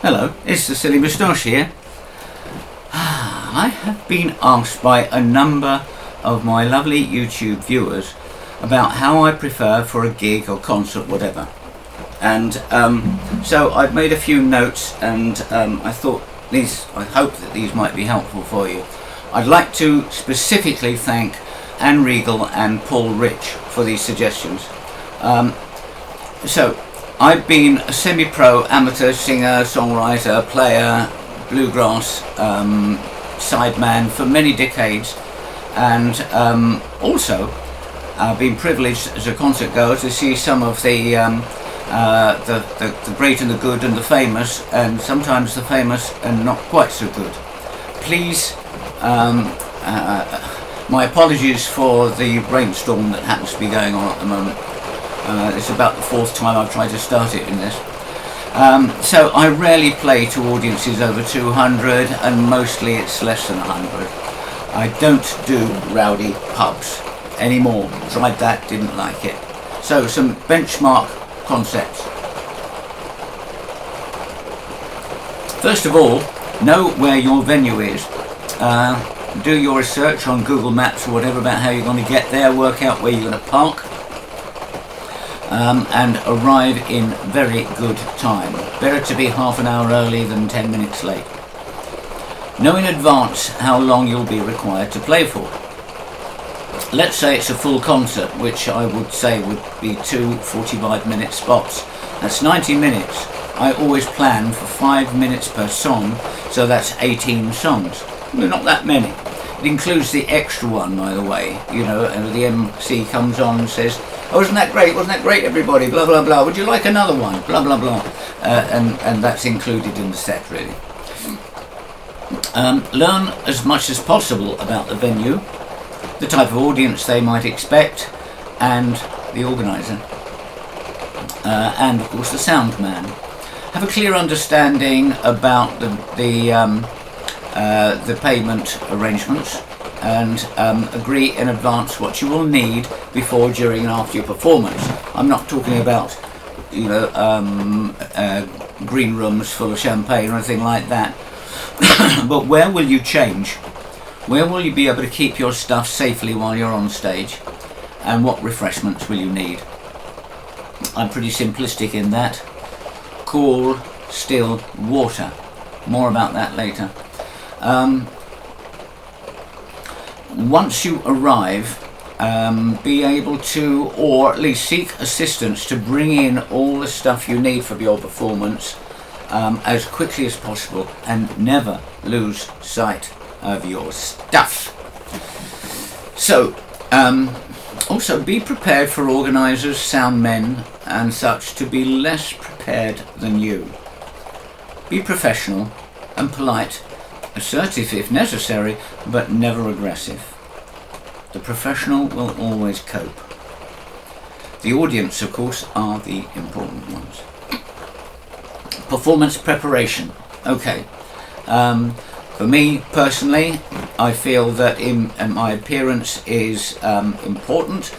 Hello, it's the Silly Moustache here. I have been asked by a number of my lovely YouTube viewers about how I prefer for a gig or concert, whatever. And so I've made a few notes, and I hope that these might be helpful for you. I'd like to specifically thank Anne Regal and Raul Rich for these suggestions. So I've been a semi-pro amateur singer, songwriter, player, bluegrass sideman for many decades, and also I've been privileged as a concert goer to see some of the great and the good and the famous, and sometimes the famous and not quite so good. Please, my apologies for the brainstorm that happens to be going on at the moment. It's about the fourth time I've tried to start it in this. So I rarely play to audiences over 200, and mostly it's less than 100. I don't do rowdy pubs anymore. Tried that, didn't like it. So some benchmark concepts. First of all, know where your venue is. Do your research on Google Maps or whatever about how you're going to get there, work out where you're going to park, and arrive in very good time. Better to be half an hour early than 10 minutes late. Know in advance how long you'll be required to play for. Let's say it's a full concert, which I would say would be 2 45-minute spots. That's 90 minutes. I always plan for 5 minutes per song, so that's 18 songs. They're not that many. It includes the extra one, by the way, and the MC comes on and says, "Oh, wasn't that great, everybody, blah, blah, blah, would you like another one, blah, blah, blah," and that's included in the set, really. Learn as much as possible about the venue, the type of audience they might expect, and the organiser, and of course the sound man. Have a clear understanding about the payment arrangements, and agree in advance what you will need before, during and after your performance. I'm not talking about green rooms full of champagne or anything like that. But where will you change? Where will you be able to keep your stuff safely while you're on stage? And what refreshments will you need? I'm pretty simplistic in that. Cool, still water. More about that later. Once you arrive, be able to, or at least seek assistance to bring in all the stuff you need for your performance as quickly as possible, and never lose sight of your stuff. So, also be prepared for organisers, sound men and such to be less prepared than you. Be professional and polite, assertive if necessary, but never aggressive. The professional will always cope. The audience, of course, are the important ones. Performance preparation. Okay. For me personally, I feel that my appearance is important,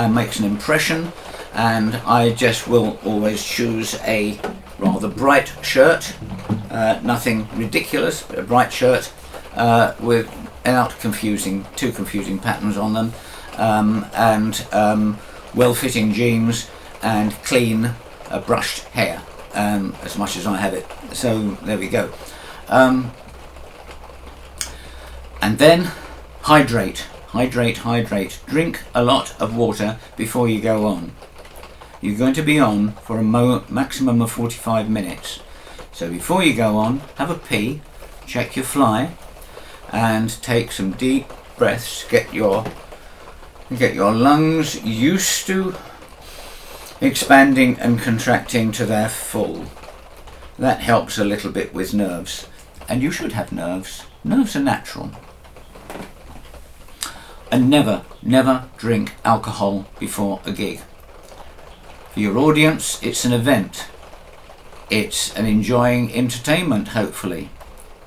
makes an impression, and I just will always choose a rather bright shirt, nothing ridiculous, but a bright shirt without too confusing patterns on them, and well-fitting jeans and clean brushed hair, as much as I have it. So there we go. And then hydrate. Drink a lot of water before you go on. You're going to be on for a maximum of 45 minutes. So before you go on, have a pee, check your fly, and take some deep breaths. Get your lungs used to expanding and contracting to their full. That helps a little bit with nerves. And you should have nerves. Nerves are natural. And never drink alcohol before a gig. For your audience, it's an event. It's an enjoying entertainment, hopefully.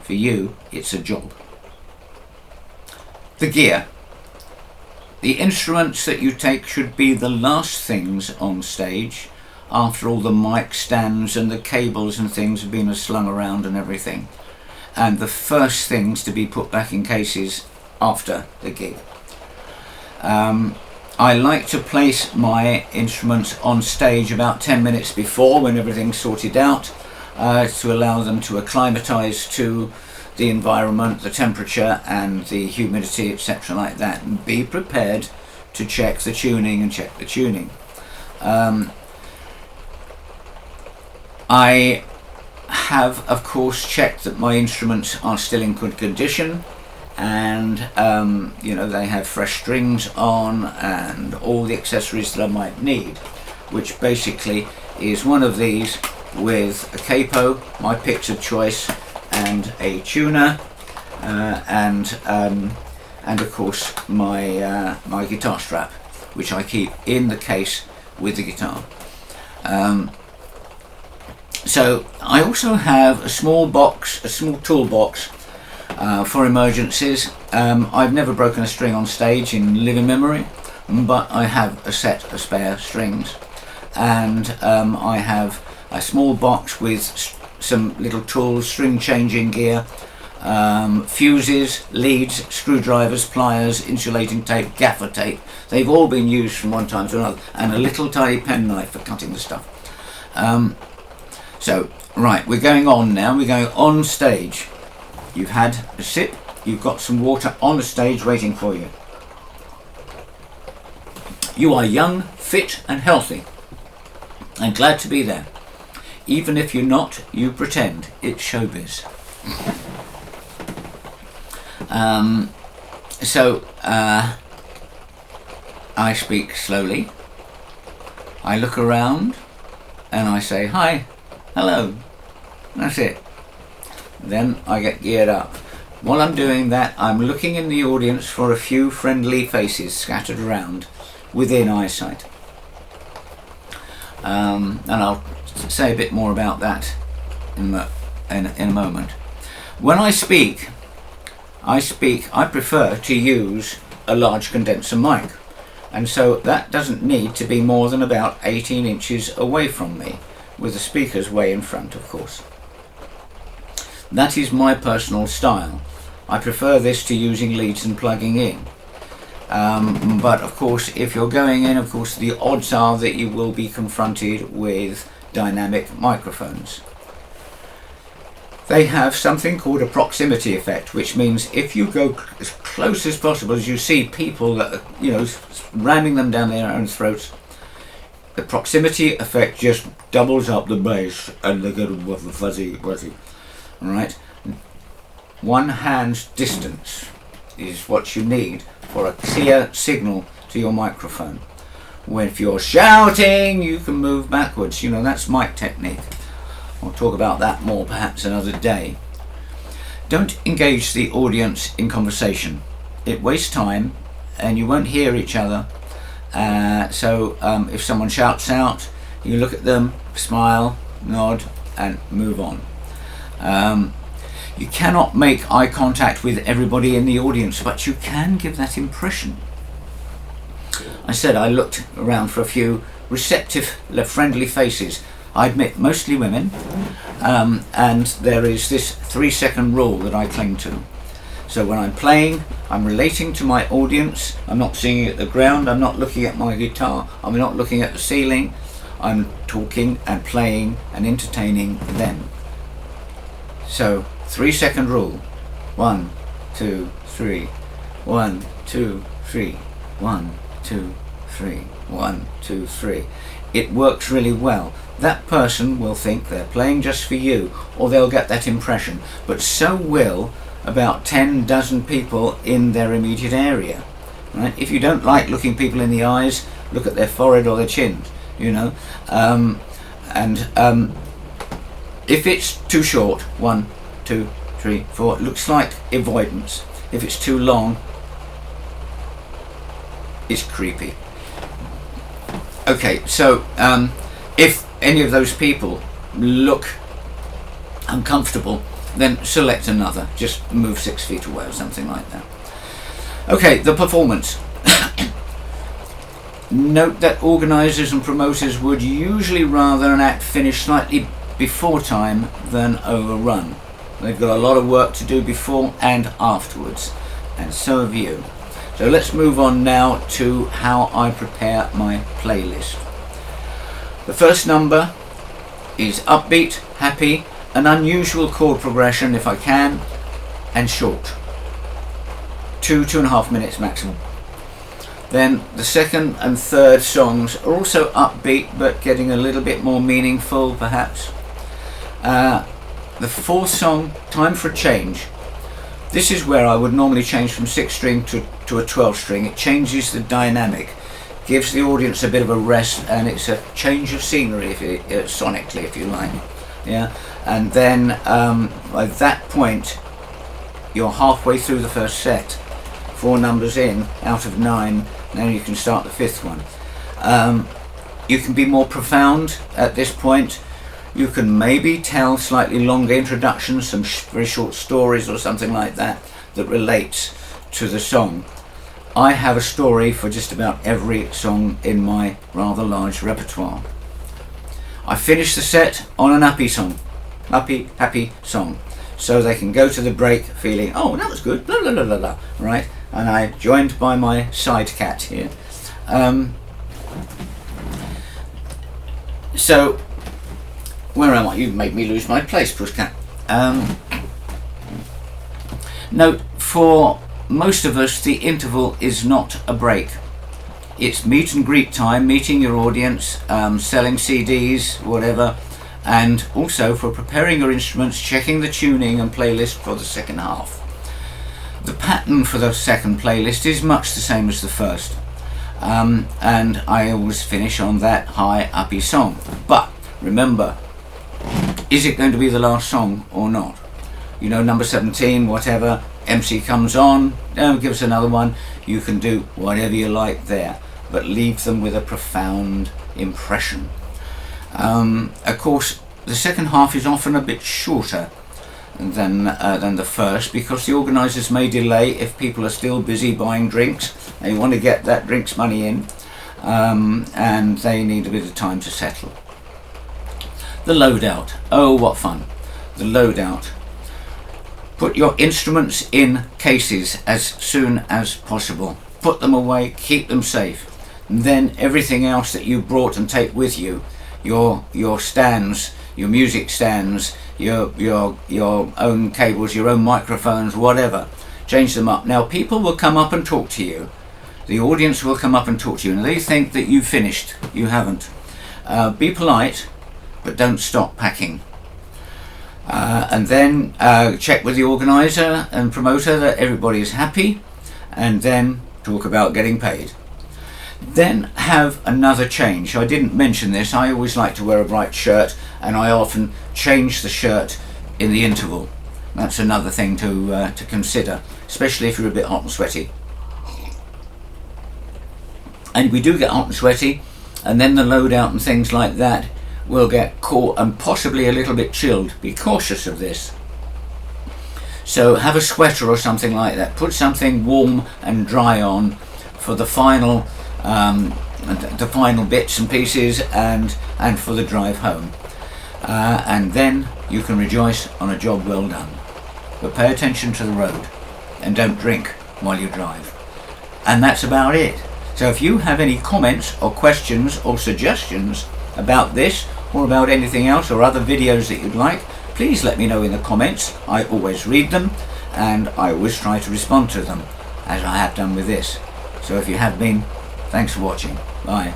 For you, it's a job. The gear. The instruments that you take should be the last things on stage. after all the mic stands and the cables and things have been slung around and everything, and the first things to be put back in cases after the gig. I like to place my instruments on stage about 10 minutes before, when everything's sorted out, to allow them to acclimatise to the environment, the temperature and the humidity, etc. like that, and be prepared to check the tuning and check the tuning. I have of course checked that my instruments are still in good condition, and they have fresh strings on and all the accessories that I might need, which basically is one of these with a capo, my picks of choice, and a tuner, and of course my guitar strap, which I keep in the case with the guitar. So I also have a small toolbox for emergencies. I've never broken a string on stage in living memory, but I have a set of spare strings, and I have a small box with some little tools, string changing gear, fuses, leads, screwdrivers, pliers, insulating tape, gaffer tape. They've all been used from one time to another, and a little tiny penknife for cutting the stuff. So right, we're going on now. We're going on stage. You've had a sip, you've got some water on the stage waiting for you. You are young, fit and healthy, and glad to be there. Even if you're not, you pretend. It's showbiz. I speak slowly. I look around and I say hi, hello. That's it. Then I get geared up. While I'm doing that, I'm looking in the audience for a few friendly faces scattered around within eyesight. And I'll say a bit more about that in a moment. When I speak, I prefer to use a large condenser mic, and so that doesn't need to be more than about 18 inches away from me, with the speakers way in front, of course. That is my personal style. I prefer this to using leads and plugging in. But of course, if you're going in, of course, the odds are that you will be confronted with dynamic microphones. They have something called a proximity effect, which means if you go as close as possible, as you see people that are, ramming them down their own throats, the proximity effect just doubles up the bass and they get fuzzy. Right? 1 hand's distance is what you need for a clear signal to your microphone. If you're shouting, you can move backwards. That's mic technique. I'll talk about that more perhaps another day. Don't engage the audience in conversation. It wastes time and you won't hear each other. So if someone shouts out, you look at them, smile, nod and move on. You cannot make eye contact with everybody in the audience, but you can give that impression. I said I looked around for a few receptive, friendly faces. I admit, mostly women, and there is this 3-second rule that I cling to. So when I'm playing, I'm relating to my audience. I'm not singing at the ground. I'm not looking at my guitar. I'm not looking at the ceiling. I'm talking and playing and entertaining them. So 3-second rule. 1, 2, 3. 1, 2, 3. 1, 2, 3. 1, 2, 3. It works really well. That person will think they're playing just for you, or they'll get that impression, but so will about 10 dozen people in their immediate area. Right? If you don't like looking people in the eyes, look at their forehead or their chins, if it's too short, 1, 2, 3, 4, it looks like avoidance. If it's too long, it's creepy. Okay, so if any of those people look uncomfortable, then select another. Just move 6 feet away or something like that. Okay, the performance. Note that organisers and promoters would usually rather an act finish slightly before time than overrun. They've got a lot of work to do before and afterwards, and so have you. So let's move on now to how I prepare my playlist. The first number is upbeat, happy, an unusual chord progression if I can, and short. 2.5 minutes maximum. Then the second and third songs are also upbeat but getting a little bit more meaningful perhaps. The fourth song, Time for a Change. This is where I would normally change from 6 string to a 12 string. It changes the dynamic, gives the audience a bit of a rest, and it's a change of scenery sonically if you like. Yeah, and then by that point you're halfway through the first set, 4 numbers in out of 9. Now you can start the 5th one. You can be more profound at this point. You can maybe tell slightly longer introductions, some very short stories or something like that relates to the song. I have a story for just about every song in my rather large repertoire. I finish the set on an happy song, happy song, so they can go to the break feeling, oh, that was good, la la la la la, right? And I'm joined by my side cat here. So, where am I? You've made me lose my place, Pusscat. Note, for most of us, the interval is not a break. It's meet and greet time, meeting your audience, selling CDs, whatever, and also for preparing your instruments, checking the tuning and playlist for the second half. The pattern for the second playlist is much the same as the first, and I always finish on that high, uppy song. But remember, is it going to be the last song or not? You know, number 17, whatever, MC comes on, give us another one. You can do whatever you like there, but leave them with a profound impression. Of course, the second half is often a bit shorter than the first, because the organisers may delay if people are still busy buying drinks. They want to get that drinks money in, and they need a bit of time to settle. The loadout. Oh, what fun. The loadout. Put your instruments in cases as soon as possible. Put them away, keep them safe. And then everything else that you brought and take with you, your stands, your music stands, your own cables, your own microphones, whatever, change them up. Now people will come up and talk to you. The audience will come up and talk to you, and they think that you've finished. You haven't. Be polite, but don't stop packing. And then check with the organizer and promoter that everybody is happy, and then talk about getting paid. Then have another change. I didn't mention this. I always like to wear a bright shirt, and I often change the shirt in the interval. That's another thing to consider, especially if you're a bit hot and sweaty. And we do get hot and sweaty, and then the loadout and things like that will get caught and possibly a little bit chilled. Be cautious of this. So have a sweater or something like that. Put something warm and dry on for the final bits and pieces and for the drive home. And then you can rejoice on a job well done. But pay attention to the road and don't drink while you drive. And that's about it. So if you have any comments or questions or suggestions about this or about anything else or other videos that you'd like, please let me know in the comments. I always read them and I always try to respond to them, as I have done with this. So if you have been, thanks for watching. Bye.